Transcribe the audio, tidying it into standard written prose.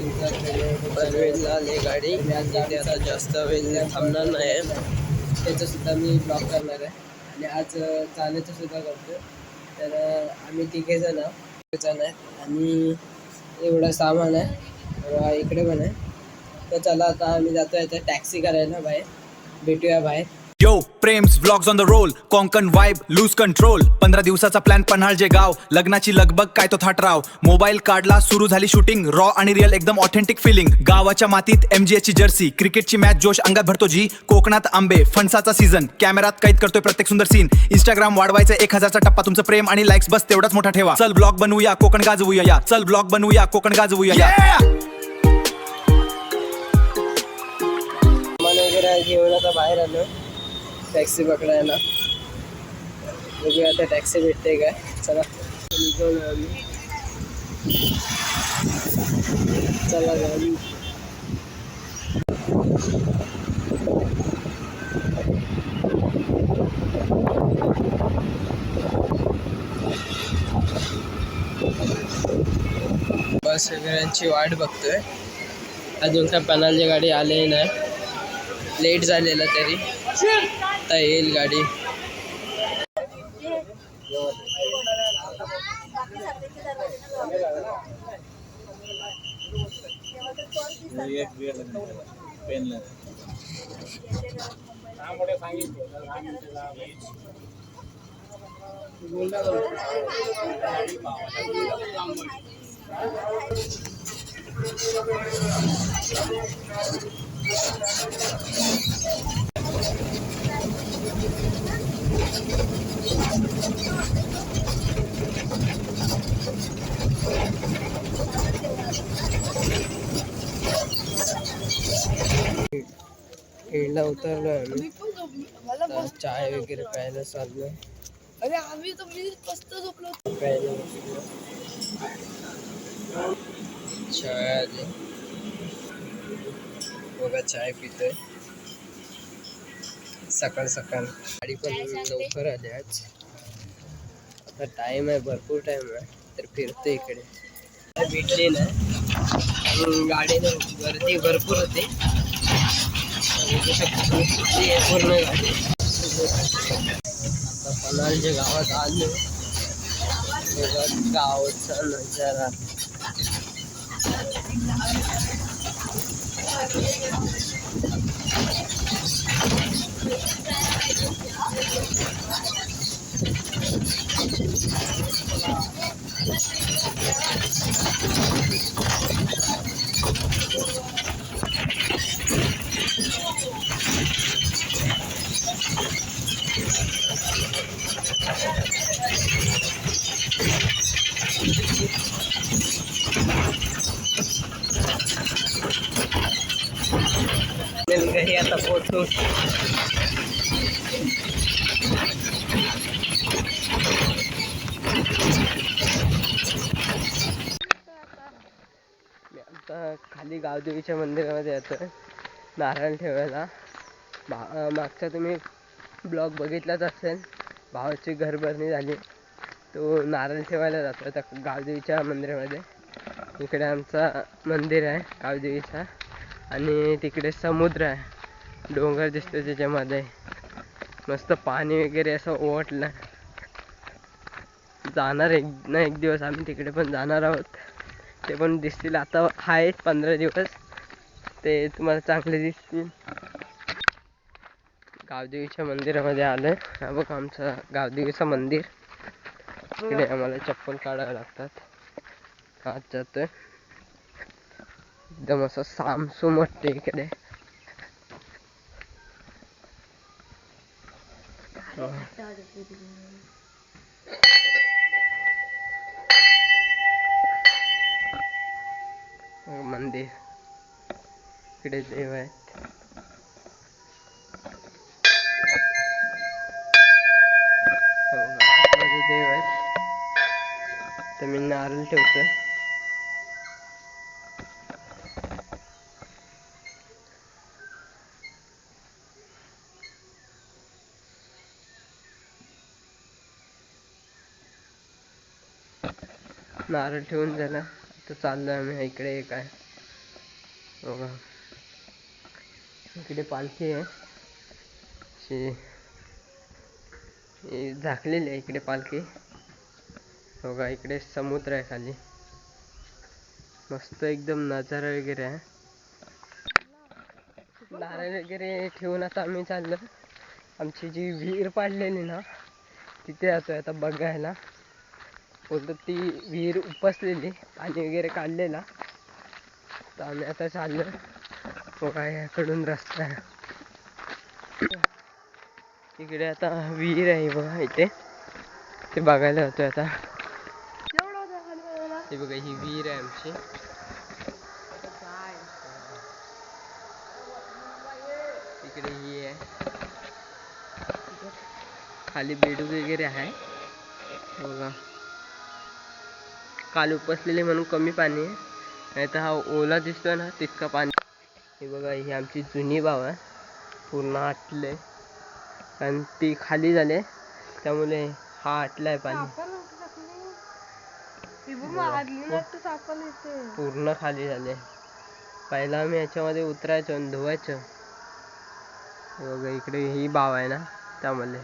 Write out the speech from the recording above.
पनवेलला आली गाडी आणि ते आता जास्त वेळ थांबणार नाही, त्याचं सुद्धा मी ब्लॉग करणार आहे. आणि आज चालायचं सुद्धा करतो. तर आम्ही तिघे जण आहे आणि एवढं सामान आहे इकडे पण आहे. तर चला आता आम्ही जातो आता टॅक्सी करायला बाहेर, भेटूया बाहेर. Yo Prem's vlogs on the roll, Konkan vibe lose control. 15 दिवसाचा प्लॅन पन्हाळजे गाव, लग्नाची लगबग काय तो थाटराव. मोबाईल काढला सुरू झाली शूटिंग, रॉ आणि रिअल एकदम ऑथेंटिक फिलिंग. गावाच्या मातीत MGH ची जर्सी, क्रिकेटची मॅच जोश अंगात भरतो जी. कोकणात आंबे फणसाचा सीझन, कॅमेरात कैद करतोय प्रत्येक सुंदर सीन. इंस्टाग्राम वाढवायचं 1000चा टप्पा, तुमचं प्रेम आणि लाईक्स बस तेवढाच मोठा ठेवा. चल ब्लॉग बनवूया कोकण गाजवूया, चल ब्लॉग बनवूया कोकण गाजवूया. वगैरे घेऊन आता बाहेर आलो टॅक्सी पकडायला. बघूया आता टॅक्सी भेटते काय. चला निघून आम्ही, चला गाडी. बस वगैरेची वाट बघतोय, अजून काय पनवेलची गाडी आली नाही. लेट झालेला तरी आता येईल गाडी. खेळला उतरलो आम्ही, चाय वगैरे प्यायला चाललो. अरे आम्ही तर मी मस्त झोपलो. प्यायला चाय आली बघा, चाय पितोय सकाळ सकाळ. गाडी पण लवकर आली आज, आता टाइम आहे, भरपूर टाइम आहे. तर फिरतो इकडे, भेटली ना गाडीने, गर्दी भरपूर होती. पूर्ण गाडी आता पनवेलच्या गावात आलो. गावाचा नजारा घरी आता पोहोचू. मी आता खाली गावदेवीच्या मंदिरामध्ये येतोय नारळ ठेवायला. मागचा तुम्ही ब्लॉग बघितलाच असेल, भावाची घरभरणी झाली, तो नारळ ठेवायला जातो त्या गावदेवीच्या मंदिरामध्ये. इकडे आमचा मंदिर आहे गावदेवीचा, आणि तिकडे समुद्र आहे, डोंगर दिसतो त्याच्यामध्ये, मस्त पाणी वगैरे असं ओघटलं. जाणार एक दिवस आम्ही तिकडे पण जाणार आहोत, ते पण दिसतील. आता आहेत 15 दिवस, ते तुम्हाला चांगले दिसतील. गावदेवीच्या मंदिरामध्ये आलं. हा बघ आमचं गावदेवीचं मंदिर. इकडे आम्हाला चप्पल काढावे लागतात. आज जातोय एकदम असं सामसूम वाटते इकडे. मंदिर, इकडे देव आहेत. देव आहेत, तर मी नारळ ठेवतोय. नारळ ठेवून झाला, आता चाललो आम्ही इकडे. काय बघा इकडे पालखी आहे अशी झाकलेली आहे इकडे पालखी. बघा इकडे समुद्र आहे खाली, मस्त एकदम नजारा वगैरे आहे. नारळ वगैरे ठेवून आता आम्ही चाललो आमची जी विहीर पाडलेली ना तिथे जातोय आता बघायला. बोलतो ती विहीर उपसलेली, पाणी वगैरे काढलेला, तर आम्ही आता चाललो. बघा याकडून रस्ता आहे, इकडे आता विहीर आहे बघा इथे, ते बघायला जातोय आता. हे बघा ही विहीर आहे आमची. इकडे ही आहे, खाली बेडूक वगैरे आहे बघा. काल उपसलेले म्हणून कमी पाणी आहे, नाही तर हा ओला दिसतोय ना तितका पाणी. हे बघा ही आमची जुनी बाव आहे, पूर्ण आटले कारण ती खाली झाले त्यामुळे हा आटलाय पाणी. पूर्ण खाली झाले. पहिला आम्ही याच्यामध्ये उतरायचो आणि धुवायचो. बघा इकडे ही बाव आहे ना त्यामुळे